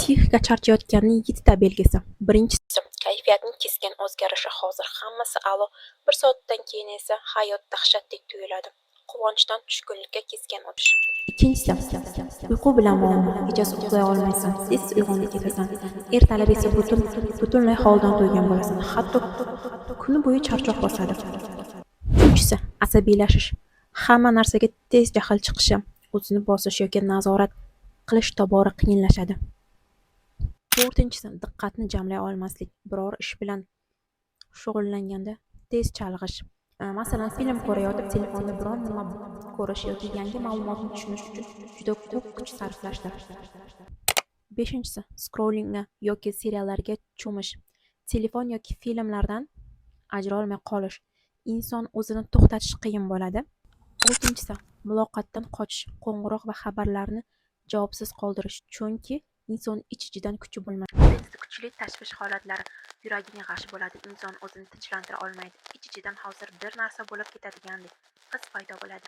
Psixika charchayotganning 7 ta belgisi. Birinchisi, kayfiyatning keskin o'zgarishi. Hozir hammasi a'lo, bir soatdan keyin esa hayot dahshatdek tuyuladi. Quvonchdan tushkunlikka keskin o'tish. Ikkinchisi, uyqu bilan muammo. Kechasi uxlay olmaysan, tez uyg'onib ketasan. Ertalab esa butunlay holdan to'ygan bo'lasan. Hatto kuni bo'yi charchoq bosadi. Uchinchisi, asabiylashish. Hamma narsaga tez jahl chiqishi, o'zini bosish yoki nazorat qilish tobora qiyinlashadi. To'rtinchisi, diqqatni jamlay olmaslik. Biror ish bilan shug'ullanganda tez chalg'ish. Masalan, film ko'rayotib telefonda biron nima ko'rish yoki yangi ma'lumotni tushunish uchun juda ko'p kuch sarflashdir. Beshinchisi, scrollingga yoki seriallarga cho'mish. Telefon yoki filmlardan ajralmay qolish. Inson o'zini to'xtatish qiyin bo'ladi. Oltinchisi, muloqotdan qochish, qo'ng'iroq va xabarlarni javobsiz qoldirish. Chunki inson ich-ichidan kuchi bo'lmaydi. Kuchli tashvish holatlari yuragiga g'ash bo'ladi. Inson o'zini tinchlantira olmaydi. Ich-ichidan hozir bir narsa bo'lib ketadigandek his paydo bo'ladi.